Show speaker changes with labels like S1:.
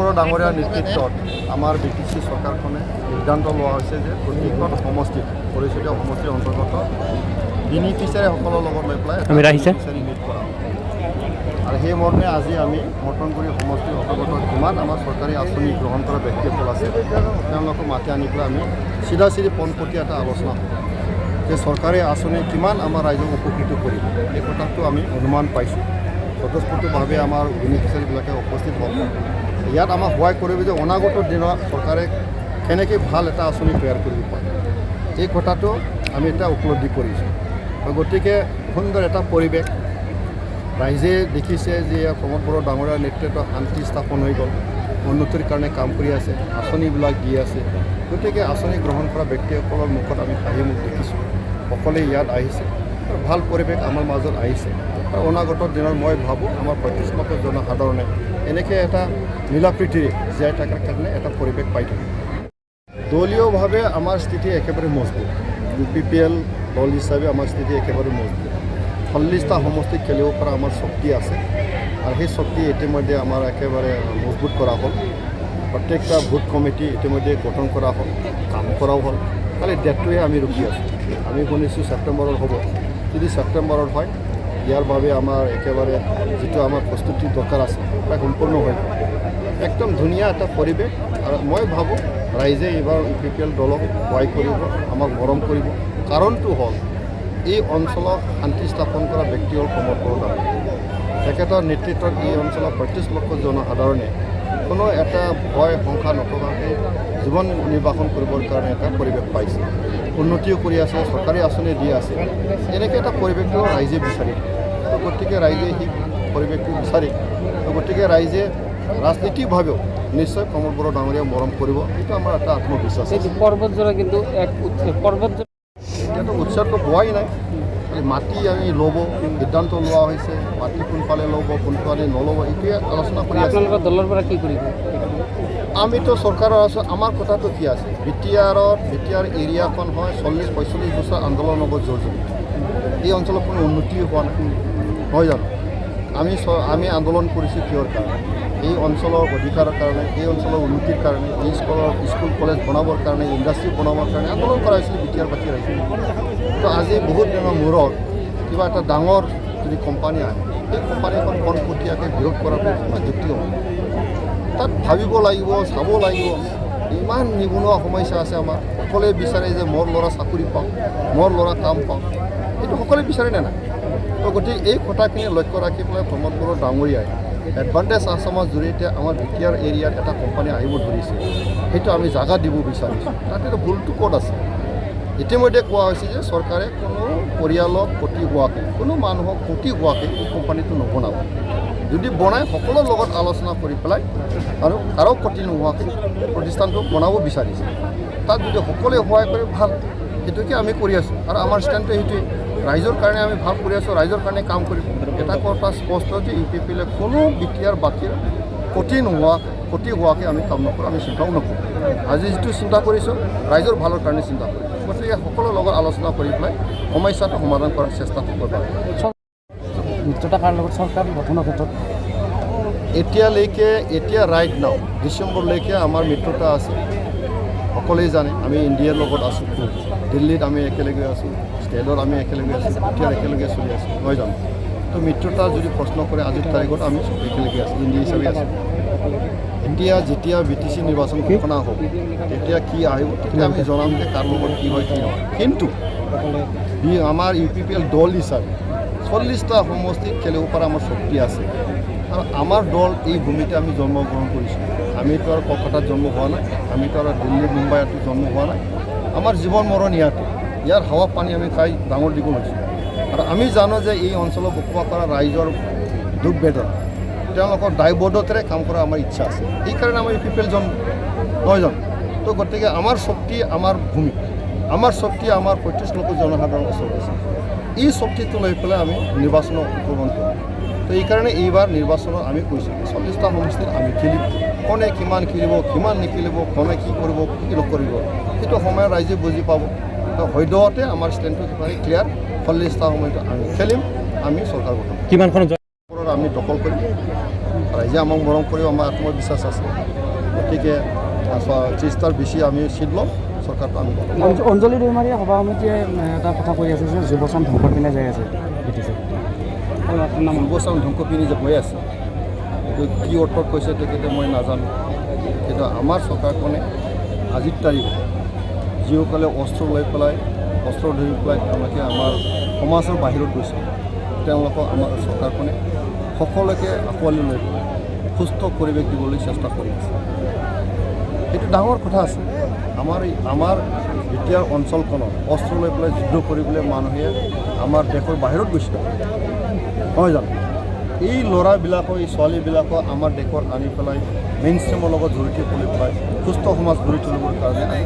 S1: বড়ো ডাঙৰীয়াৰ নেতৃত্বত আমাৰ BTC চৰকাৰখনে সিদ্ধান্ত লোৱা হৈছে যে প্ৰতিখন সমষ্টিত পৰিষদীয় সমষ্টিৰ অন্তৰ্গত বেনিফিচিয়াৰীসকলৰ লগত লৈ পেলাই বেনিফিচিয়াৰী নিয়োগ কৰা আৰু সেই মৰ্মে আজি আমি মৰ্টনগুৰি সমষ্টিৰ অন্তৰ্গত কিমান আমাৰ চৰকাৰী আঁচনি গ্ৰহণ কৰা ব্যক্তিসকল আছে তেওঁলোকক মাতি আনি পেলাই আমি চিধা পোনপটীয়া এটা আলোচনা যে চৰকাৰী আঁচনি কিমান আমাৰ ৰাইজক উপকৃত কৰিব এই কথাটো আমি অনুমান পাইছোঁ। স্বতঃস্ফূৰ্তভাৱে আমাৰ বেনিফিচিয়াৰীবিলাকে উপস্থিত হ'ল। ইয়াত আমাক সহায় কৰিব যে অনাগত দিনত চৰকাৰে কেনেকৈ ভাল এটা আঁচনি তৈয়াৰ কৰিব পাৰে এই কথাটো আমি এটা উপলব্ধি কৰিছোঁ। গতিকে সুন্দৰ এটা পৰিৱেশ ৰাইজে দেখিছে যে প্ৰমোদ বড়ো ডাঙৰীয়াৰ নেতৃত্বত শান্তি স্থাপন হৈ গ'ল, উন্নতিৰ কাৰণে কাম কৰি আছে, আঁচনিবিলাক দি আছে। গতিকে আঁচনি গ্ৰহণ কৰা ব্যক্তিসকলৰ মুখত আমি হাঁহি মুখ দেখিছোঁ। সকলোৱে ইয়াত আহিছে আৰু ভাল পৰিৱেশ আমাৰ মাজত আহিছে আৰু অনাগত দিনত মই ভাবোঁ আমাৰ প্ৰতিষ্ঠিত জনসাধাৰণে এনেকৈ এটা মিলা প্ৰীতিৰে জীয়াই থকাৰ কাৰণে এটা পৰিৱেশ পাই থাকে। দলীয়ভাৱে আমাৰ স্থিতি একেবাৰে মজবুত। UPPL দল হিচাপে আমাৰ স্থিতি একেবাৰে মজবুত। 40টা সমষ্টিত খেলিব পৰা আমাৰ শক্তি আছে আৰু সেই শক্তি ইতিমধ্যে আমাৰ একেবাৰে মজবুত কৰা হ'ল। প্ৰত্যেকটা বুথ কমিটি ইতিমধ্যে গঠন কৰা হ'ল, কাম কৰাও হ'ল। খালি ডেটটোহে আমি ৰখি আছোঁ। আমি শুনিছোঁ ছেপ্টেম্বৰত হ'ব। যদি ছেপ্টেম্বৰত হয় ইয়াৰ বাবে আমাৰ একেবাৰে যিটো আমাৰ প্ৰস্তুতি দৰকাৰ আছে প্ৰায় সম্পূৰ্ণ হৈ গ'ল। একদম ধুনীয়া এটা পৰিৱেশ আৰু মই ভাবোঁ ৰাইজে এইবাৰ UPPL দলক সহায় কৰিব, আমাক মৰম কৰিব। কাৰণটো হ'ল এই অঞ্চলত শান্তি স্থাপন কৰা ব্যক্তি হ'ল প্ৰমোদ বড়ো ডাঙৰীয়া। তেখেতৰ নেতৃত্বত এই অঞ্চলৰ 35 লক্ষ জনসাধাৰণে কোনো এটা ভয় শংকা নথকাকৈ জীৱন নিৰ্বাহন কৰিবৰ কাৰণে এটা পৰিৱেশ পাইছে, উন্নতিও কৰি আছে, চৰকাৰী আঁচনি দি আছে। এনেকৈ এটা পৰিৱেশটো ৰাইজে বিচাৰি, গতিকে ৰাইজে সেই পৰিৱেশটো বিচাৰি, গতিকে ৰাইজে ৰাজনীতিকভাৱেও নিশ্চয় প্ৰমোদ বড়ো ডাঙৰীয়াক মৰম কৰিব, এইটো আমাৰ এটা আত্মবিশ্বাস।
S2: পৰ্বতজোৰা কিন্তু এক
S1: এতিয়াতো উৎসৱটো হোৱাই নাই। মাটি আমি ল'ব সিদ্ধান্ত লোৱা হৈছে, মাটি কোনফালে ল'ব কোনফালে নল'ব এইটোৱে আলোচনা কৰি আছে।
S2: আপোনালোকৰ দলৰ পৰা কি কৰিব?
S1: আমিতো চৰকাৰৰ আছোঁ, আমাৰ কথাটো কি আছে, বিটিআৰ এৰিয়াখন হয় 40-45 বছৰ আন্দোলনৰ লগত জড়িত। এই অঞ্চলত কোনো উন্নতিও হোৱা নাই, নহয় জানো? আমি আন্দোলন কৰিছোঁ কিহৰ কাৰণে? এই অঞ্চলৰ অধিকাৰৰ কাৰণে, এই অঞ্চলৰ উন্নতিৰ কাৰণে, এই স্কুল কলেজ বনাবৰ কাৰণে, ইণ্ডাষ্ট্ৰী বনাবৰ কাৰণে আন্দোলন কৰা হৈছিল বিটিআৰ বাকী ৰাইজে। তো আজি বহুত দিনৰ মূৰত কিবা এটা ডাঙৰ যদি কোম্পানী আহে, সেই কোম্পানীখন পোনপটীয়াকৈ বিৰোধ কৰাটো কিমান যুক্তি হ'ব? তাত ভাবিব লাগিব, চাব লাগিব। ইমান নিবনুৱা সমস্যা আছে আমাৰ। সকলোৱে বিচাৰে যে মোৰ ল'ৰা চাকৰি পাওক, মোৰ ল'ৰা কাম পাওক, এইটো সকলোৱে বিচাৰে নে নাই? তো গতিকে এই কথাখিনি লক্ষ্য ৰাখি পেলাই প্ৰমোদ বড়ো ডাঙৰীয়াই এডভান্টেজ আছামৰ জৰিয়তে আমাৰ বিটিআৰ এৰিয়াত এটা কোম্পানী আহিব ধৰিছে, সেইটো আমি জাগা দিব বিচাৰিছোঁ। তাতেতো ভুলটো ক'ত আছে? ইতিমধ্যে কোৱা হৈছে যে চৰকাৰে কোনো পৰিয়ালক ক্ষতি হোৱাকৈ, কোনো মানুহক ক্ষতি হোৱাকৈ এই কোম্পানীটো নবনাব। যদি বনায় সকলোৰ লগত আলোচনা কৰি পেলাই আৰু কাৰো ক্ষতি নোহোৱাকৈ প্ৰতিষ্ঠানটো বনাব বিচাৰিছে। তাত যদি সকলোৱে সহায় কৰে ভাল, সেইটোকে আমি কৰি আছোঁ আৰু আমাৰ ষ্টেণ্ডটো সেইটোৱে। ৰাইজৰ কাৰণে আমি ভাল কৰি আছোঁ, ৰাইজৰ কাৰণে কাম কৰিম। এটা কথা স্পষ্ট যে UPPL কোনো বিটিআৰ বাকীৰ ক্ষতি হোৱাকৈ আমি কাম নকৰোঁ, আমি চিন্তাও নকৰোঁ। আজি যিটো চিন্তা কৰিছোঁ ৰাইজৰ ভালৰ কাৰণে চিন্তা কৰিছোঁ। গতিকে সকলোৰ লগত আলোচনা কৰি পেলাই সমস্যাটো সমাধান কৰাৰ চেষ্টা কৰিব লাগে।
S2: মিত্ৰতা কাৰ লগত চৰকাৰ গঠনৰ ক্ষেত্ৰত
S1: এতিয়া ৰাইট নাও ডিচেম্বৰলৈকে আমাৰ মিত্ৰতা আছে। সকলোৱে জানে আমি ইণ্ডিয়াৰ লগত আছোঁ, দিল্লীত আমি একেলগে আছোঁ, ষ্টেটত আমি একেলগে আছোঁ, বিটিআৰ একেলগে চলি আছোঁ, নহয় জানো? তো মিত্ৰতা যদি প্ৰশ্ন কৰে আজিৰ তাৰিখত আমি একেলগে আছোঁ, ইণ্ডিয়া হিচাপে আছোঁ। যেতিয়া BTC নিৰ্বাচন ঘোষণা হ'ব তেতিয়া কি আহিব তেতিয়া আমি জনাম যে কাৰ লগত কি হয় কি নহয়। কিন্তু আমাৰ UPPL দল হিচাপে 40টা সমষ্টিত খেলিব পৰা আমাৰ শক্তি আছে আৰু আমাৰ দল এই ভূমিতে আমি জন্মগ্ৰহণ কৰিছোঁ। আমিতো আৰু কলকাতাত জন্ম হোৱা নাই, আমিতো আৰু দিল্লী মুম্বাইতো জন্ম হোৱা নাই। আমাৰ জীৱন মৰণ ইয়াতে, ইয়াৰ হাৱা পানী আমি খাই ডাঙৰ দীঘল হৈছোঁ আৰু আমি জানো যে এই অঞ্চলত বসবাস কৰা ৰাইজৰ দুখ বেদনা, তেওঁলোকৰ দায়বদ্ধতাৰে কাম কৰা আমাৰ ইচ্ছা আছে। সেইকাৰণে আমাৰ UPPL জন্ম, নহয় জানো? তো গতিকে আমাৰ শক্তি আমাৰ ভূমি, আমাৰ শক্তি আমাৰ 35 লক্ষ জনসাধাৰণৰ ওচৰত আছে। এই শক্তিটো লৈ পেলাই আমি নিৰ্বাচনত অংশগ্ৰহণ কৰোঁ। তো এইকাৰণে এইবাৰ নিৰ্বাচনত আমি কৈছোঁ 40টা সমষ্টিত আমি খেলিম। কোনে কিমান খেলিব, কিমান নিখেলিব, কোনে কি কৰিব, কি নকৰিব, সেইটো সময়ত ৰাইজে বুজি পাব। তো সদ্যহতে আমাৰ ষ্টেণ্ডটো ক্লিয়াৰ, 40টা সময়ত আমি খেলিম, আমি চৰকাৰ গঠন
S2: কিমানখন
S1: আমি দখল কৰিম। ৰাইজে আমাক মৰম কৰিব, আমাৰ আত্মবিশ্বাস আছে। গতিকে 30টাৰ বেছি আমি চিট ল'ম, চৰকাৰটো আমি ল'ম।
S2: অঞ্জলি দৈমাৰীয়ে সভা সমিতিয়ে এটা কথা কৈ আছে যে যুৱচাম ধ্বংসৰ পিনে যাই আছে,
S1: যুৱচাম ধ্বংস পিনি যে গৈ আছে, এইটো কি অৰ্থত কৈছে তেখেতে মই নাজানো। কিন্তু আমাৰ চৰকাৰখনে আজিৰ তাৰিখত যিসকলে অস্ত্ৰ লৈ পেলাই, অস্ত্ৰ ধৰি পেলাই তেওঁলোকে আমাৰ সমাজৰ বাহিৰত গৈছে, তেওঁলোকক আমাৰ চৰকাৰখনে সকলোকে আঁকোৱালি লৈ পেলাই সুস্থ পৰিৱেশ দিবলৈ চেষ্টা কৰি আছে। সেইটো ডাঙৰ কথা আছে। আমাৰ এতিয়া অঞ্চলখনত অস্ত্ৰ লৈ পেলাই যুদ্ধ কৰিবলৈ মানুহে আমাৰ দেশৰ বাহিৰত গৈছে, নহয় জানো? এই ল'ৰাবিলাকক, এই ছোৱালীবিলাকক আমাৰ দেশত আনি পেলাই মেইন ষ্ট্ৰীমৰ লগত জড়িত কৰি পেলাই সুস্থ সমাজ গঢ়ি তুলিবৰ কাৰণে